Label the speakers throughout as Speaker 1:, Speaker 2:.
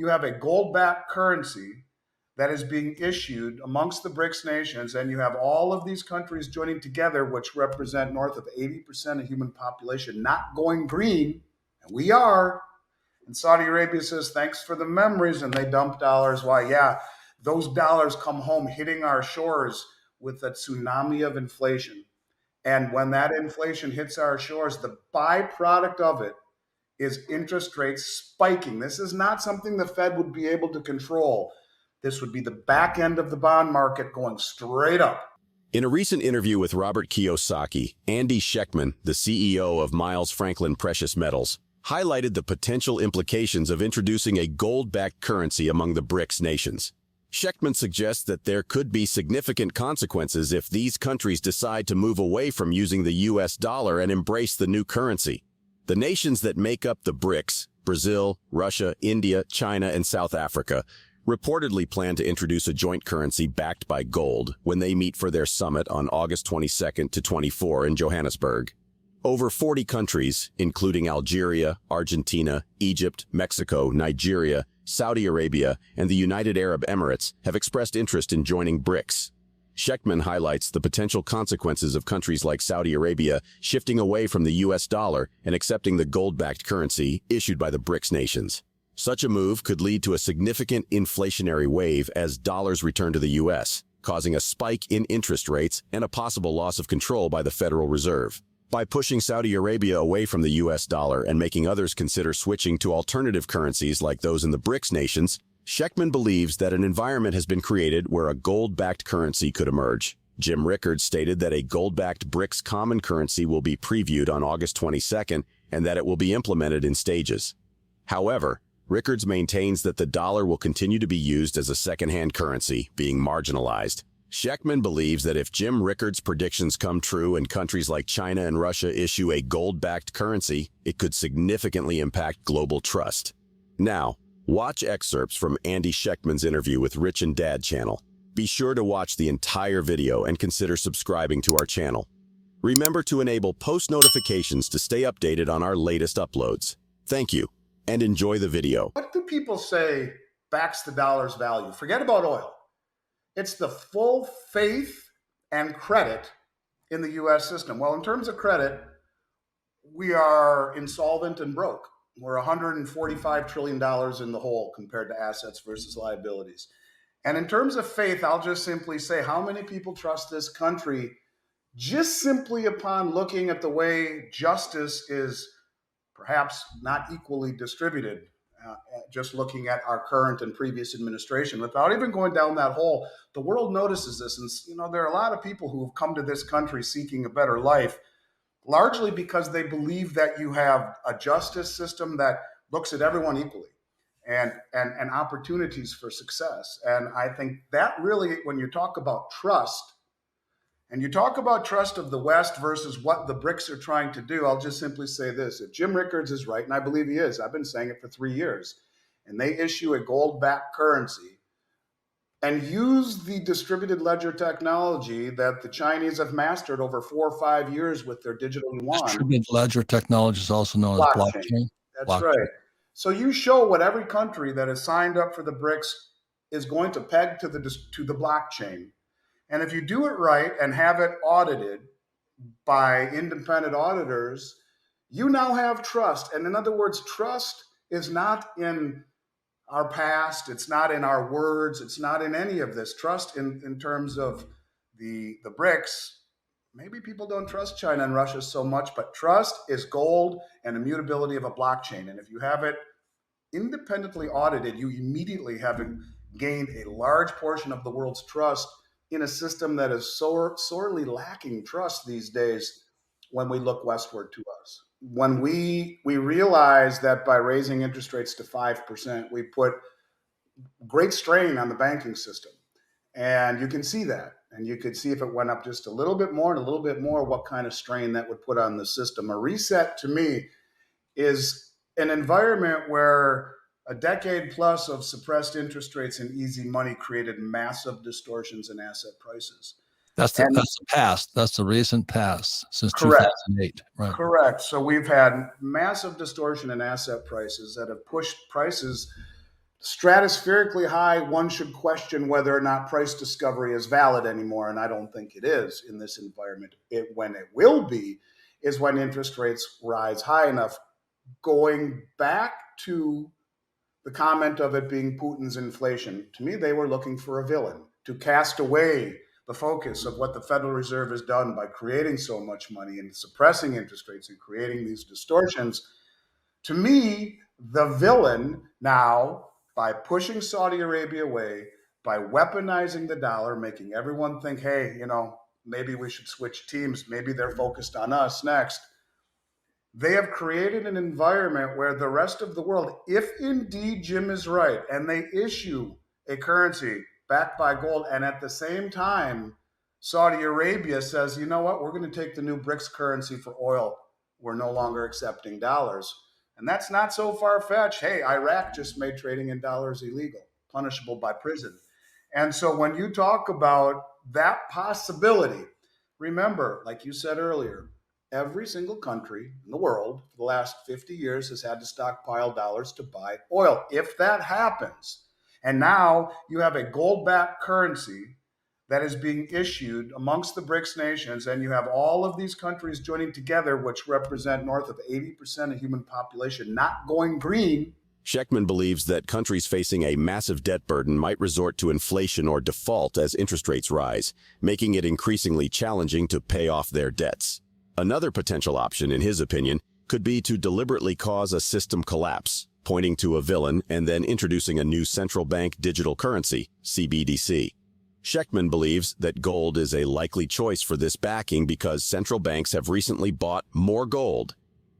Speaker 1: you have a gold-backed currency that is being issued amongst the BRICS nations, and you have all of these countries joining together, which represent north of 80% of human population, not going green, and we are. And Saudi Arabia says, thanks for the memories, and they dump dollars. Why, yeah, those dollars come home hitting our shores with a tsunami of inflation. And when that inflation hits our shores, the byproduct of it is interest rates spiking. This is not something the Fed would be able to control. This would be the back end of the bond market going straight up.
Speaker 2: In a recent interview with Robert Kiyosaki, Andy Schectman, the CEO of Miles Franklin Precious Metals, highlighted the potential implications of introducing a gold-backed currency among the BRICS nations. Schectman suggests that there could be significant consequences if these countries decide to move away from using the US dollar and embrace the new currency. The nations that make up the BRICS, Brazil, Russia, India, China, and South Africa, reportedly plan to introduce a joint currency backed by gold when they meet for their summit on August 22nd to 24 in Johannesburg. Over 40 countries, including Algeria, Argentina, Egypt, Mexico, Nigeria, Saudi Arabia, and the United Arab Emirates, have expressed interest in joining BRICS. Schectman highlights the potential consequences of countries like Saudi Arabia shifting away from the US dollar and accepting the gold-backed currency issued by the BRICS nations. Such a move could lead to a significant inflationary wave as dollars return to the US, causing a spike in interest rates and a possible loss of control by the Federal Reserve. By pushing Saudi Arabia away from the US dollar and making others consider switching to alternative currencies like those in the BRICS nations, Schectman believes that an environment has been created where a gold-backed currency could emerge. Jim Rickards stated that a gold-backed BRICS common currency will be previewed on August 22nd and that it will be implemented in stages. However, Rickards maintains that the dollar will continue to be used as a second-hand currency, being marginalized. Schectman believes that if Jim Rickards' predictions come true and countries like China and Russia issue a gold-backed currency, it could significantly impact global trust. Now, watch excerpts from Andy Schectman's interview with Rich and Dad channel. Be sure to watch the entire video and consider subscribing to our channel. Remember to enable post notifications to stay updated on our latest uploads. Thank you, and enjoy the video.
Speaker 1: What do people say backs the dollar's value? Forget about oil. It's the full faith and credit in the US system. Well, in terms of credit, we are insolvent and broke. We're $145 trillion in the hole compared to assets versus liabilities. And in terms of faith, I'll just simply say how many people trust this country just simply upon looking at the way justice is perhaps not equally distributed. Just looking at our current and previous administration, without even going down that hole, the world notices this. And there are a lot of people who have come to this country seeking a better life, largely because they believe that you have a justice system that looks at everyone equally and opportunities for success. And I think that really, when you talk about trust, and you talk about trust of the West versus what the BRICS are trying to do, I'll just simply say this. If Jim Rickards is right, and I believe he is, I've been saying it for 3 years, and they issue a gold-backed currency and use the distributed ledger technology that the Chinese have mastered over 4 or 5 years with their digital yuan.
Speaker 3: Distributed ledger technology is also known as blockchain.
Speaker 1: That's right. So you show what every country that has signed up for the BRICS is going to peg to the blockchain. And if you do it right and have it audited by independent auditors, you now have trust. And in other words, trust is not in our past. It's not in our words. It's not in any of this. Trust in terms of the BRICS, maybe people don't trust China and Russia so much, but trust is gold and immutability of a blockchain. And if you have it independently audited, you immediately have gained a large portion of the world's trust in a system that is sorely lacking trust these days when we look westward to us. When we realize that by raising interest rates to 5%, we put great strain on the banking system. And you can see that. And you could see if it went up just a little bit more and a little bit more, what kind of strain that would put on the system. A reset, to me, is an environment where a decade plus of suppressed interest rates and easy money created massive distortions in asset prices.
Speaker 3: That's the past. That's the recent past since
Speaker 1: correct.
Speaker 3: 2008. Right.
Speaker 1: Correct. So we've had massive distortion in asset prices that have pushed prices stratospherically high, one should question whether or not price discovery is valid anymore. And I don't think it is in this environment. When it will be is when interest rates rise high enough. Going back to the comment of it being Putin's inflation, to me, they were looking for a villain to cast away the focus of what the Federal Reserve has done by creating so much money and suppressing interest rates and creating these distortions. To me, the villain now, by pushing Saudi Arabia away, by weaponizing the dollar, making everyone think, hey, maybe we should switch teams. Maybe they're focused on us next. They have created an environment where the rest of the world, if indeed Jim is right, and they issue a currency backed by gold, and at the same time, Saudi Arabia says, you know what, we're going to take the new BRICS currency for oil. We're no longer accepting dollars. And that's not so far-fetched. Hey, Iraq just made trading in dollars illegal, punishable by prison. And so when you talk about that possibility, remember, like you said earlier, every single country in the world for the last 50 years has had to stockpile dollars to buy oil. If that happens, and now you have a gold-backed currency that is being issued amongst the BRICS nations, and you have all of these countries joining together, which represent north of 80% of human population, not going green.
Speaker 2: Schectman believes that countries facing a massive debt burden might resort to inflation or default as interest rates rise, making it increasingly challenging to pay off their debts. Another potential option, in his opinion, could be to deliberately cause a system collapse, pointing to a villain and then introducing a new central bank digital currency, CBDC. Schectman believes that gold is a likely choice for this backing because central banks have recently bought more gold.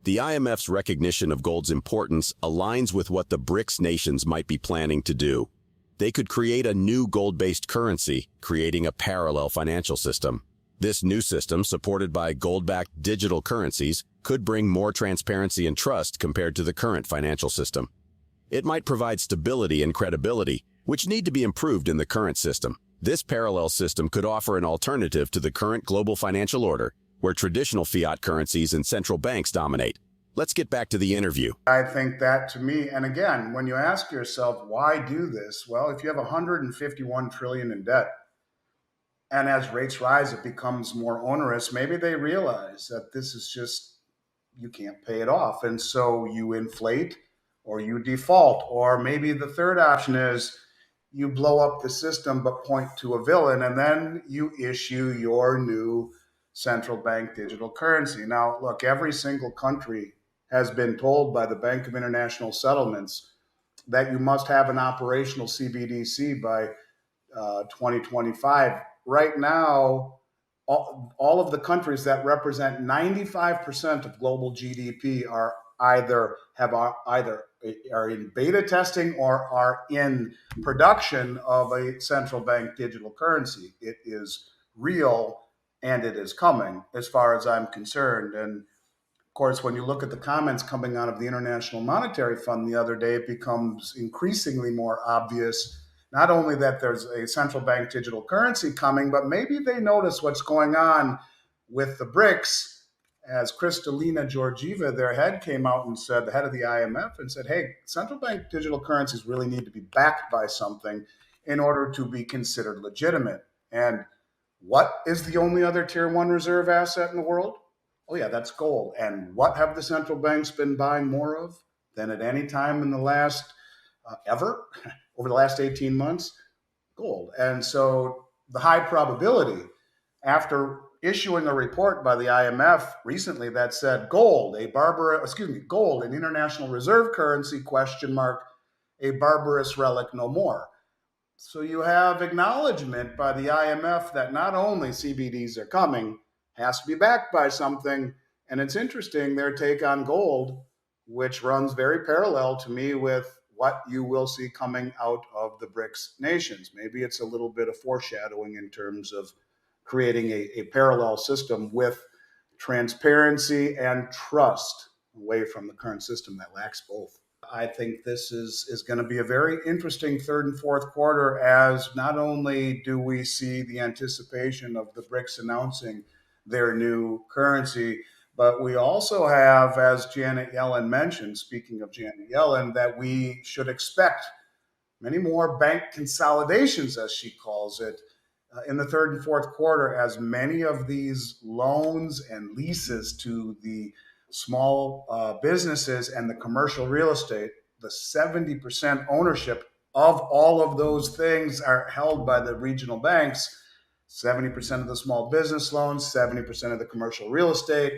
Speaker 2: The IMF's recognition of gold's importance aligns with what the BRICS nations might be planning to do. They could create a new gold-based currency, creating a parallel financial system. This new system, supported by gold-backed digital currencies, could bring more transparency and trust compared to the current financial system. It might provide stability and credibility, which need to be improved in the current system. This parallel system could offer an alternative to the current global financial order, where traditional fiat currencies and central banks dominate. Let's get back to the interview.
Speaker 1: I think that, to me, and again, when you ask yourself, why do this? Well, if you have 151 trillion in debt, and as rates rise, it becomes more onerous, maybe they realize that this is just, you can't pay it off. And so you inflate or you default. Or maybe the third option is you blow up the system but point to a villain, and then you issue your new central bank digital currency. Now, look, every single country has been told by the Bank of International Settlements that you must have an operational CBDC by 2025. Right now, all of the countries that represent 95% of global GDP are either are in beta testing or are in production of a central bank digital currency. It is real and it is coming, as far as I'm concerned. And of course, when you look at the comments coming out of the International Monetary Fund the other day, it becomes increasingly more obvious not only that there's a central bank digital currency coming, but maybe they notice what's going on with the BRICS, as Kristalina Georgieva, their head, came out and said, the head of the IMF, and said, hey, central bank digital currencies really need to be backed by something in order to be considered legitimate. And what is the only other tier one reserve asset in the world? Oh, yeah, that's gold. And what have the central banks been buying more of than at any time in the last ever? Over the last 18 months? Gold. And so the high probability, after issuing a report by the IMF recently that said gold, gold, an international reserve currency, question mark, a barbarous relic no more. So you have acknowledgement by the IMF that not only CBDs are coming, has to be backed by something. And it's interesting, their take on gold, which runs very parallel to me with what you will see coming out of the BRICS nations. Maybe it's a little bit of foreshadowing in terms of creating a parallel system with transparency and trust away from the current system that lacks both. I think this is going to be a very interesting third and fourth quarter, as not only do we see the anticipation of the BRICS announcing their new currency, but we also have, as Janet Yellen mentioned, speaking of Janet Yellen, that we should expect many more bank consolidations, as she calls it, in the third and fourth quarter, as many of these loans and leases to the small businesses and the commercial real estate, the 70% ownership of all of those things are held by the regional banks. 70% of the small business loans, 70% of the commercial real estate.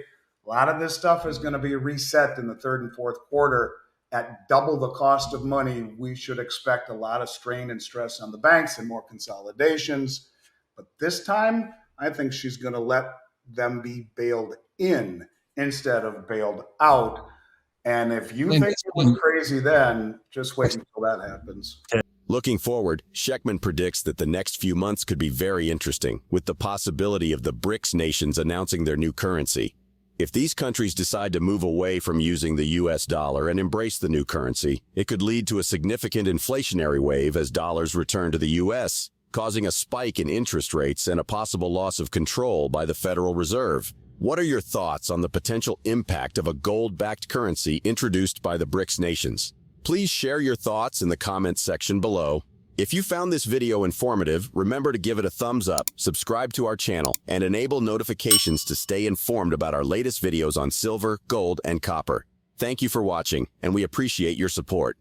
Speaker 1: A lot of this stuff is going to be reset in the third and fourth quarter at double the cost of money. We should expect a lot of strain and stress on the banks and more consolidations. But this time, I think she's going to let them be bailed in instead of bailed out. And if you think it was crazy then, just wait until that happens.
Speaker 2: Looking forward, Schectman predicts that the next few months could be very interesting, with the possibility of the BRICS nations announcing their new currency. If these countries decide to move away from using the US dollar and embrace the new currency, it could lead to a significant inflationary wave as dollars return to the US, causing a spike in interest rates and a possible loss of control by the Federal Reserve. What are your thoughts on the potential impact of a gold-backed currency introduced by the BRICS nations? Please share your thoughts in the comments section below. If you found this video informative, remember to give it a thumbs up, subscribe to our channel, and enable notifications to stay informed about our latest videos on silver, gold, and copper. Thank you for watching, and we appreciate your support.